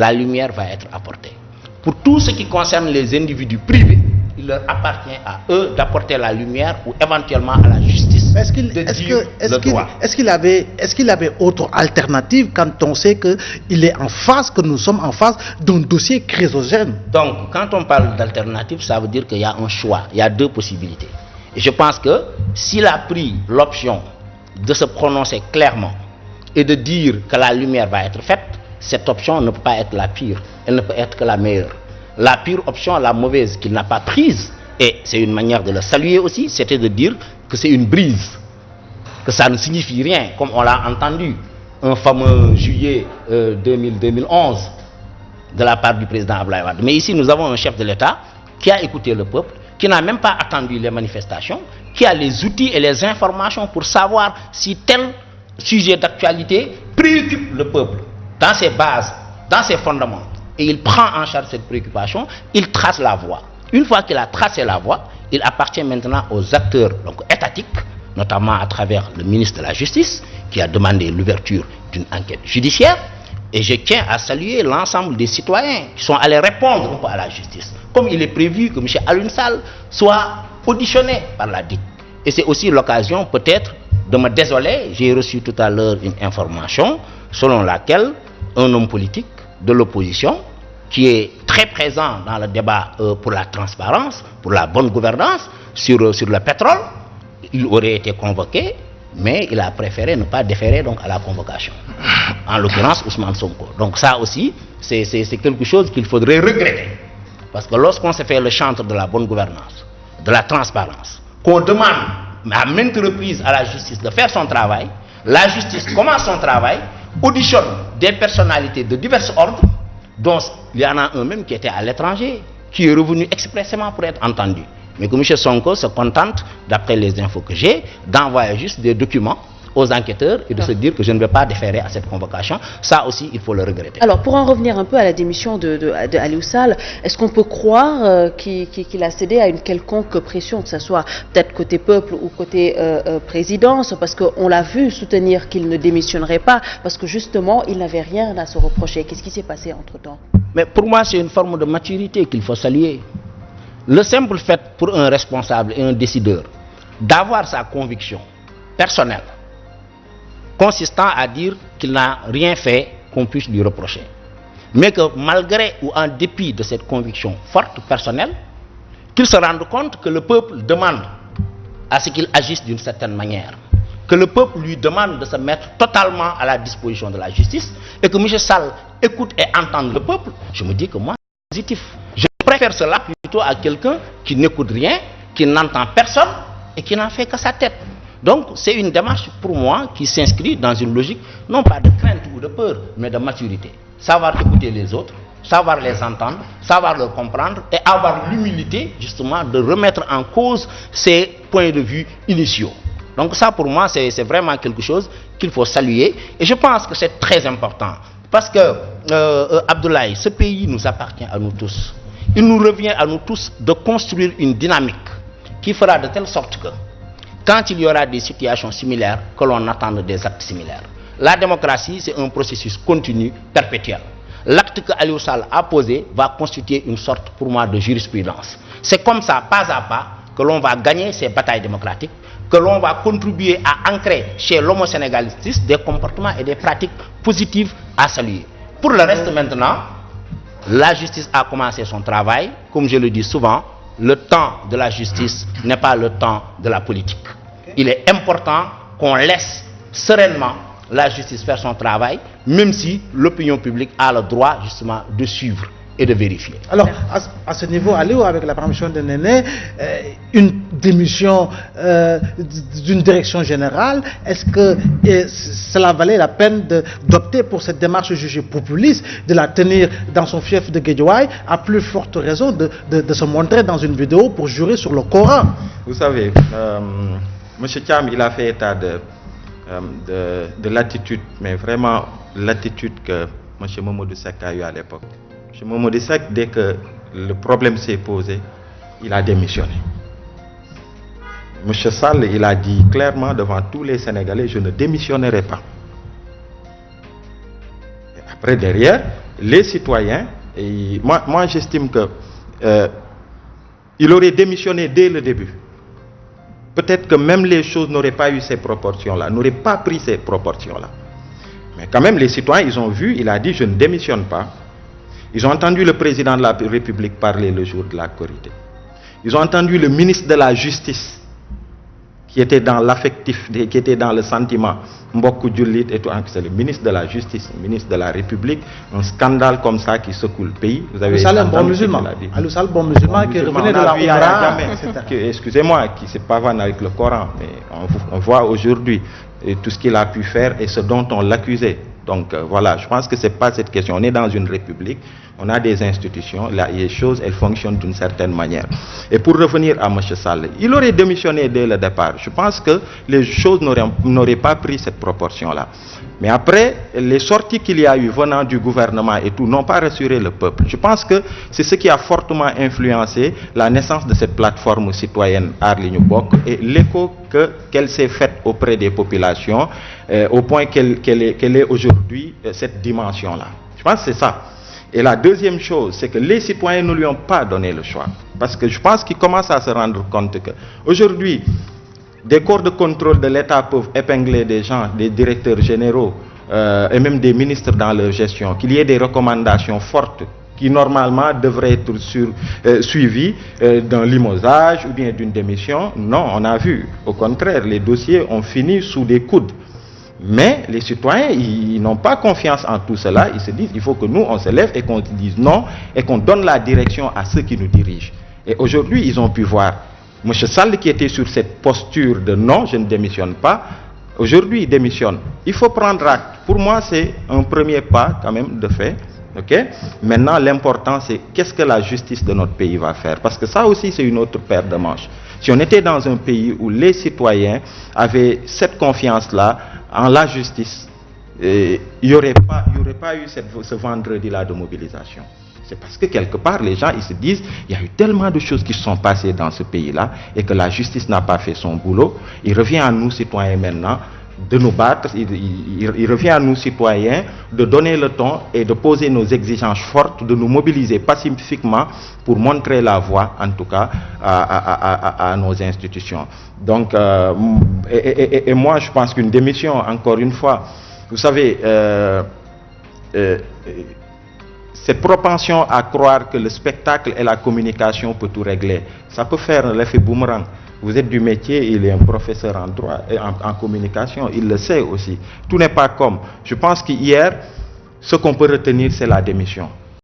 la lumière va être apportée. Pour tout ce qui concerne les individus privés, il leur appartient à eux d'apporter la lumière ou éventuellement à la justice. Est-ce qu'il avait autre alternative quand on sait que nous sommes en face d'un dossier chrysogène? Donc, quand on parle d'alternative, ça veut dire qu'il y a un choix, il y a deux possibilités. Et je pense que s'il a pris l'option de se prononcer clairement et de dire que la lumière va être faite, cette option ne peut pas être la pire, elle ne peut être que la meilleure. La pire option, la mauvaise qu'il n'a pas prise, et c'est une manière de le saluer aussi, c'était de dire que c'est une brise, que ça ne signifie rien, comme on l'a entendu un fameux juillet 2011 de la part du président Abdoulaye Wade. Mais ici, nous avons un chef de l'État qui a écouté le peuple, qui n'a même pas attendu les manifestations, qui a les outils et les informations pour savoir si tel sujet d'actualité préoccupe le peuple dans ses bases, dans ses fondements. Et il prend en charge cette préoccupation, il trace la voie. Une fois qu'il a tracé la voie, il appartient maintenant aux acteurs étatiques, notamment à travers le ministre de la Justice, qui a demandé l'ouverture d'une enquête judiciaire. Et je tiens à saluer l'ensemble des citoyens qui sont allés répondre un peu à la justice. Comme il est prévu que M. Alioune Sall soit auditionné par la DIC. Et c'est aussi l'occasion peut-être de me désoler. J'ai reçu tout à l'heure une information selon laquelle un homme politique de l'opposition, qui est très présent dans le débat pour la transparence, pour la bonne gouvernance sur le pétrole, il aurait été convoqué, mais il a préféré ne pas déférer donc à la convocation. En l'occurrence, Ousmane Sonko. Donc ça aussi, c'est quelque chose qu'il faudrait regretter. Parce que lorsqu'on se fait le chantre de la bonne gouvernance, de la transparence, qu'on demande à maintes reprises à la justice de faire son travail, la justice commence son travail, auditionne des personnalités de divers ordres, dont il y en a un même qui était à l'étranger, qui est revenu expressément pour être entendu. Mais que M. Sonko se contente, d'après les infos que j'ai, d'envoyer juste des documents aux enquêteurs et de se dire que je ne vais pas déférer à cette convocation. Ça aussi, il faut le regretter. Alors, pour en revenir un peu à la démission de Aliou Sall, est-ce qu'on peut croire qu'il a cédé à une quelconque pression, que ce soit peut-être côté peuple ou côté présidence, parce qu'on l'a vu soutenir qu'il ne démissionnerait pas, parce que justement, il n'avait rien à se reprocher. Qu'est-ce qui s'est passé entre-temps? Mais pour moi, c'est une forme de maturité qu'il faut saluer. Le simple fait pour un responsable et un décideur d'avoir sa conviction personnelle, consistant à dire qu'il n'a rien fait qu'on puisse lui reprocher. Mais que malgré ou en dépit de cette conviction forte, personnelle, qu'il se rende compte que le peuple demande à ce qu'il agisse d'une certaine manière, que le peuple lui demande de se mettre totalement à la disposition de la justice, et que M. Sall écoute et entende le peuple, je me dis que moi, c'est positif. Je préfère cela plutôt à quelqu'un qui n'écoute rien, qui n'entend personne et qui n'en fait que sa tête. Donc, c'est une démarche pour moi qui s'inscrit dans une logique, non pas de crainte ou de peur, mais de maturité. Savoir écouter les autres, savoir les entendre, savoir les comprendre et avoir l'humilité, justement, de remettre en cause ces points de vue initiaux. Donc ça, pour moi, c'est vraiment quelque chose qu'il faut saluer. Et je pense que c'est très important. Parce que, Abdoulaye, ce pays nous appartient à nous tous. Il nous revient à nous tous de construire une dynamique qui fera de telle sorte que, quand il y aura des situations similaires, que l'on attende des actes similaires. La démocratie, c'est un processus continu, perpétuel. L'acte que Aliou Sall a posé va constituer une sorte, pour moi, de jurisprudence. C'est comme ça, pas à pas, que l'on va gagner ces batailles démocratiques, que l'on va contribuer à ancrer chez l'homo sénégalistes des comportements et des pratiques positives à saluer. Pour le reste, maintenant, la justice a commencé son travail. Comme je le dis souvent, le temps de la justice n'est pas le temps de la politique. Il est important qu'on laisse sereinement la justice faire son travail, même si l'opinion publique a le droit justement de suivre et de vérifier. Alors, à ce niveau, Aliou, avec la permission de Néné, une démission d'une direction générale, est-ce que cela valait la peine d'opter pour cette démarche jugée populiste, de la tenir dans son fief de Guédiawaye, à plus forte raison de se montrer dans une vidéo pour jurer sur le Coran? Vous savez, M. Thiam, il a fait état de l'attitude, mais vraiment l'attitude que M. Mamadou Seck a eue à l'époque. M. Mamadou Seck, dès que le problème s'est posé, il a démissionné. M. Sall, il a dit clairement devant tous les Sénégalais, je ne démissionnerai pas. Et après, derrière, les citoyens, et moi j'estime que il aurait démissionné dès le début. Peut-être que même les choses n'auraient pas eu ces proportions-là, n'auraient pas pris ces proportions-là. Mais quand même, les citoyens, ils ont vu, il a dit, je ne démissionne pas. Ils ont entendu le président de la République parler le jour de la Korité. Ils ont entendu le ministre de la Justice, qui était dans l'affectif, qui était dans le sentiment, Mbokkou Djoulit et tout, c'est le ministre de la Justice, le ministre de la République, un scandale comme ça qui secoue le pays. Vous avez entendu bon musulman. Alou bon musulman qui revenait de la Oumra, excusez-moi, qui se pavane avec le Coran, mais on voit aujourd'hui tout ce qu'il a pu faire et ce dont on l'accusait. Donc voilà, je pense que ce n'est pas cette question. On est dans une république, on a des institutions, là, les choses, elles fonctionnent d'une certaine manière. Et pour revenir à M. Sall, il aurait démissionné dès le départ. Je pense que les choses n'auraient pas pris cette proportion-là. Mais après, les sorties qu'il y a eu venant du gouvernement et tout n'ont pas rassuré le peuple. Je pense que c'est ce qui a fortement influencé la naissance de cette plateforme citoyenne Aar Li Ñu Bokk et l'écho qu'elle s'est faite auprès des populations au point qu'elle est aujourd'hui cette dimension-là. Je pense que c'est ça. Et la deuxième chose, c'est que les citoyens ne lui ont pas donné le choix. Parce que je pense qu'ils commencent à se rendre compte qu'aujourd'hui, des corps de contrôle de l'État peuvent épingler des gens, des directeurs généraux et même des ministres dans leur gestion, qu'il y ait des recommandations fortes qui normalement devraient être suivies d'un limogeage ou bien d'une démission. Non, on a vu. Au contraire, les dossiers ont fini sous des coudes. Mais les citoyens, ils n'ont pas confiance en tout cela. Ils se disent, il faut que nous, on se lève et qu'on dise non et qu'on donne la direction à ceux qui nous dirigent. Et aujourd'hui, ils ont pu voir M. Sall qui était sur cette posture de non, je ne démissionne pas. Aujourd'hui, il démissionne. Il faut prendre acte. Pour moi, c'est un premier pas quand même de fait. Okay? Maintenant, l'important, c'est qu'est-ce que la justice de notre pays va faire. Parce que ça aussi, c'est une autre paire de manches. Si on était dans un pays où les citoyens avaient cette confiance-là en la justice, il n'y aurait pas eu ce vendredi-là de mobilisation. C'est parce que quelque part, les gens ils se disent, il y a eu tellement de choses qui se sont passées dans ce pays-là et que la justice n'a pas fait son boulot. Il revient à nous, citoyens, maintenant, de nous battre. Il revient à nous, citoyens, de donner le ton et de poser nos exigences fortes, de nous mobiliser pacifiquement pour montrer la voie, en tout cas, à nos institutions. Donc, et moi, je pense qu'une démission, encore une fois, vous savez, cette propension à croire que le spectacle et la communication peut tout régler, ça peut faire l'effet boomerang. Vous êtes du métier, il est un professeur en droit et en communication, il le sait aussi. Tout n'est pas comme. Je pense qu'hier, ce qu'on peut retenir, c'est la démission.